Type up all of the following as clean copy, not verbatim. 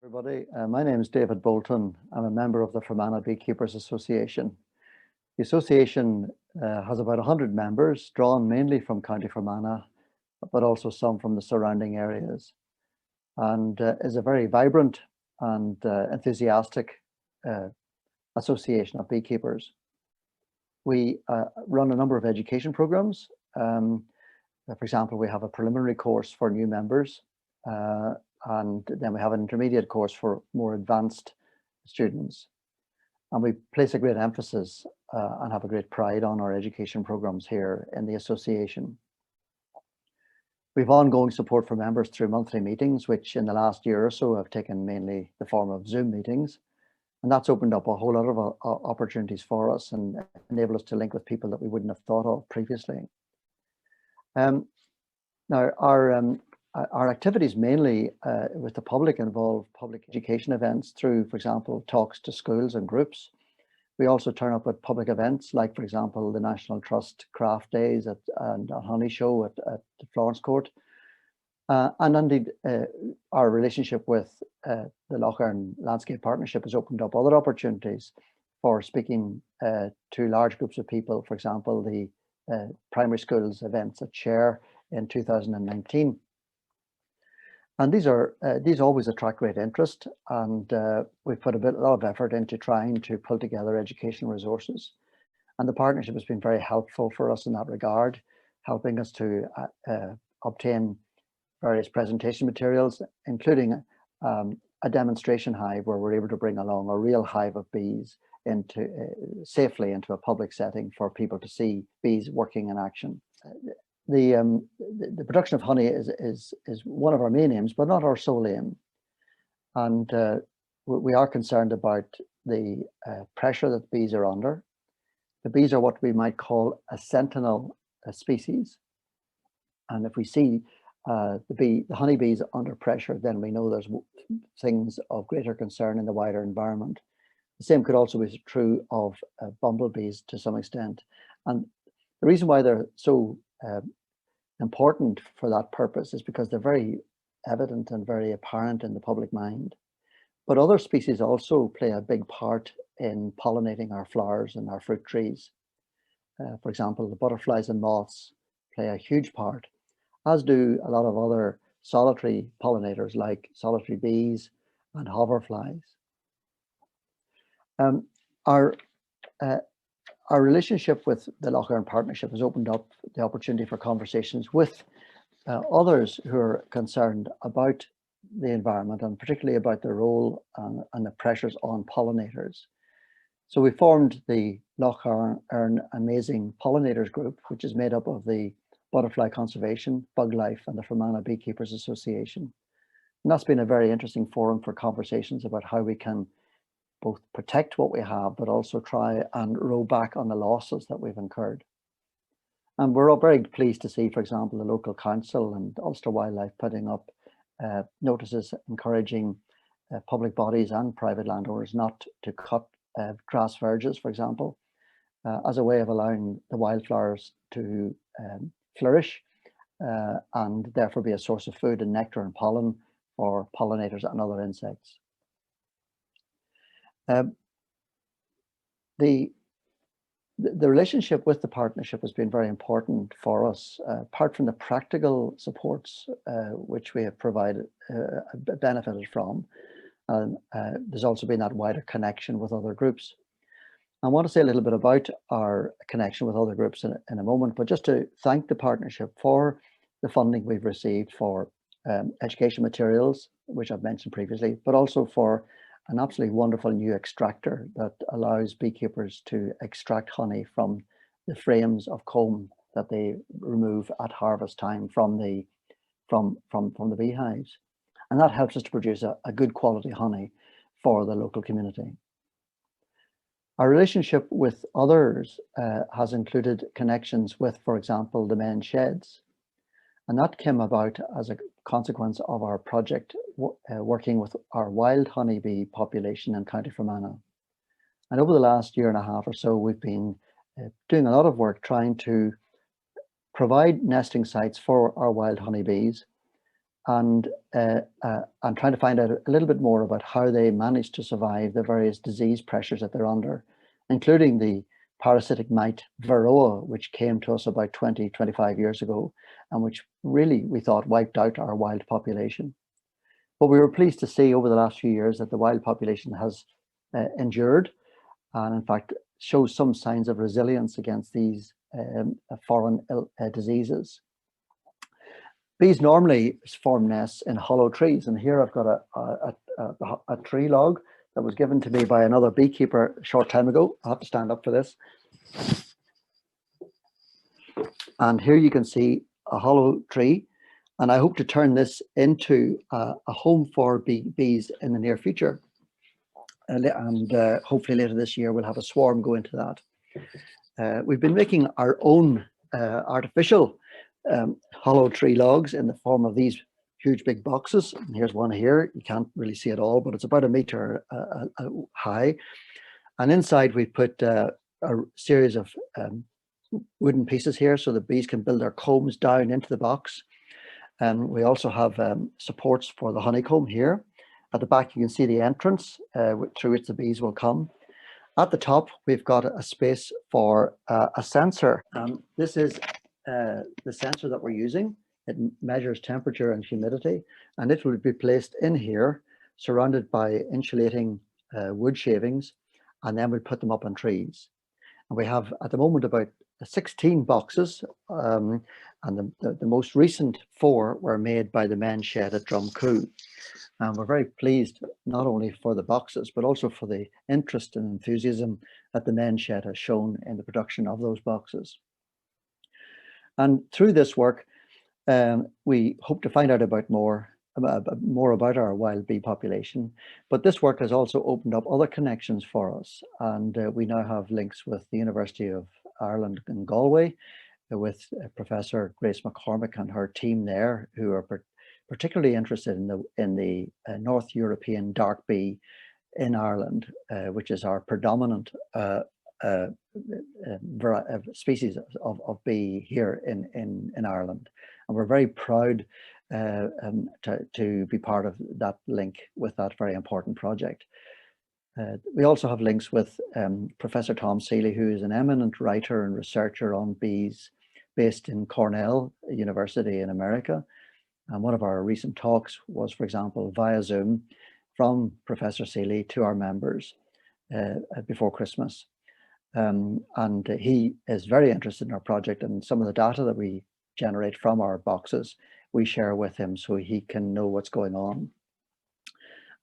Everybody, my name is David Bolton. I'm a member of the Fermanagh Beekeepers Association. The association has about 100 members, drawn mainly from County Fermanagh, but also some from the surrounding areas, and is a very vibrant and enthusiastic association of beekeepers. We run a number of education programs. For example, we have a preliminary course for new members, and then we have an intermediate course for more advanced students. And we place a great emphasis and have a great pride on our education programs here in the association. We have ongoing support for members through monthly meetings, which in the last year or so have taken mainly the form of Zoom meetings. And that's opened up a whole lot of opportunities for us and enabled us to link with people that we wouldn't have thought of previously. Now, our activities mainly with the public involve public education events through, for example, talks to schools and groups. We also turn up at public events like, for example, the National Trust Craft Days and a honey show at the Florence Court. And indeed, our relationship with the Lough Erne Landscape Partnership has opened up other opportunities for speaking to large groups of people. For example, the primary schools events at Share in 2019. And these always attract great interest, and we've put a lot of effort into trying to pull together educational resources. And the partnership has been very helpful for us in that regard, helping us to obtain various presentation materials, including a demonstration hive where we're able to bring along a real hive of bees into safely into a public setting for people to see bees working in action. The production of honey is one of our main aims, but not our sole aim. And we are concerned about the pressure that bees are under. The bees are what we might call a sentinel species. And if we see the honeybees under pressure, then we know there's things of greater concern in the wider environment. The same could also be true of bumblebees to some extent. And the reason why they're so important for that purpose is because they're very evident and very apparent in the public mind. But other species also play a big part in pollinating our flowers and our fruit trees. For example, the butterflies and moths play a huge part, as do a lot of other solitary pollinators like solitary bees and hoverflies. Our relationship with the Lough Erne Partnership has opened up the opportunity for conversations with others who are concerned about the environment and particularly about the role and the pressures on pollinators. So we formed the Lough Erne Amazing Pollinators Group, which is made up of the Butterfly Conservation, Bug Life and the Fermanagh Beekeepers Association. And that's been a very interesting forum for conversations about how we can both protect what we have, but also try and row back on the losses that we've incurred. And we're all very pleased to see, for example, the local council and Ulster Wildlife putting up notices encouraging public bodies and private landowners not to cut grass verges, for example, as a way of allowing the wildflowers to flourish and therefore be a source of food and nectar and pollen for pollinators and other insects. The relationship with the partnership has been very important for us, apart from the practical supports which we have provided, benefited from. There's also been that wider connection with other groups. I want to say a little bit about our connection with other groups in a moment, but just to thank the partnership for the funding we've received for education materials, which I've mentioned previously, but also for an absolutely wonderful new extractor that allows beekeepers to extract honey from the frames of comb that they remove at harvest time from the beehives. And that helps us to produce a good quality honey for the local community. Our relationship with others has included connections with, for example, the men's sheds. And that came about as a consequence of our project working with our wild honeybee population in County Fermanagh. And over the last year and a half or so, we've been doing a lot of work trying to provide nesting sites for our wild honeybees and trying to find out a little bit more about how they manage to survive the various disease pressures that they're under, including the parasitic mite Varroa, which came to us about 25 years ago, and which really we thought wiped out our wild population. But we were pleased to see over the last few years that the wild population has endured, and in fact shows some signs of resilience against these foreign diseases. Bees normally form nests in hollow trees, and here I've got a tree log that was given to me by another beekeeper a short time ago. I'll have to stand up for this. And here you can see a hollow tree, and I hope to turn this into a home for bees in the near future. And hopefully later this year we'll have a swarm go into that. We've been making our own artificial hollow tree logs in the form of these huge big boxes. And here's one here. You can't really see it all, but it's about 1 meter high. And inside we put a series of wooden pieces here so the bees can build their combs down into the box. And we also have supports for the honeycomb here. At the back you can see the entrance through which the bees will come. At the top we've got a space for a sensor. This is the sensor that we're using. It measures temperature and humidity, and it will be placed in here, surrounded by insulating wood shavings, and then we put them up on trees. And we have at the moment about 16 boxes, and the most recent 4 were made by the men's shed at Drumcoo. And we're very pleased not only for the boxes, but also for the interest and enthusiasm that the men's shed has shown in the production of those boxes. And through this work, we hope to find out more about our wild bee population. But this work has also opened up other connections for us. And we now have links with the University of Ireland in Galway, with Professor Grace McCormick and her team there, who are particularly interested in the North European dark bee in Ireland, which is our predominant species of bee here in Ireland. And we're very proud to be part of that link with that very important project. We also have links with Professor Tom Seeley, who is an eminent writer and researcher on bees based in Cornell University in America. And one of our recent talks was, for example, via Zoom from Professor Seeley to our members before Christmas. And he is very interested in our project, and some of the data that we generate from our boxes we share with him so he can know what's going on.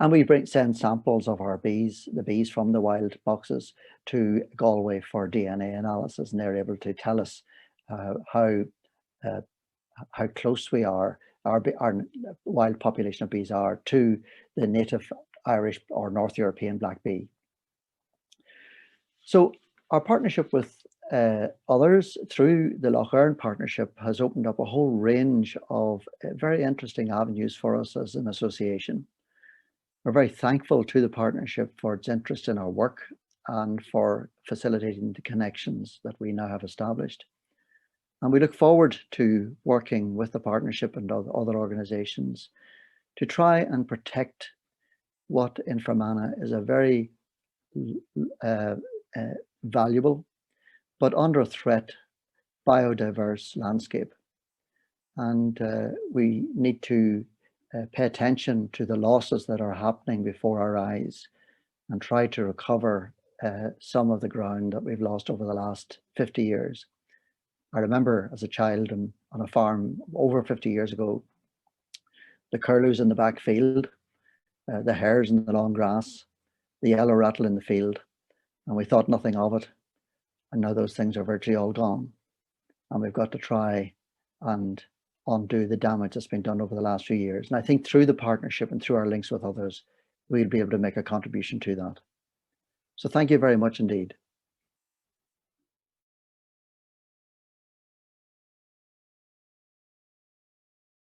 And we send samples of our bees, the bees from the wild boxes, to Galway for DNA analysis, and they're able to tell us how close we are, our wild population of bees are to the native Irish or North European black bee. So our partnership with others through the Lough Erne partnership has opened up a whole range of very interesting avenues for us as an association. We're very thankful to the partnership for its interest in our work and for facilitating the connections that we now have established. And we look forward to working with the partnership and other organizations to try and protect what in Fermanagh is a very valuable but under threat biodiverse landscape. And we need to pay attention to the losses that are happening before our eyes and try to recover some of the ground that we've lost over the last 50 years. I remember as a child on a farm over 50 years ago, the curlews in the back field, the hares in the long grass, the yellow rattle in the field, and we thought nothing of it. And now those things are virtually all gone. And we've got to try and undo the damage that's been done over the last few years. And I think through the partnership and through our links with others, we'll be able to make a contribution to that. So thank you very much indeed.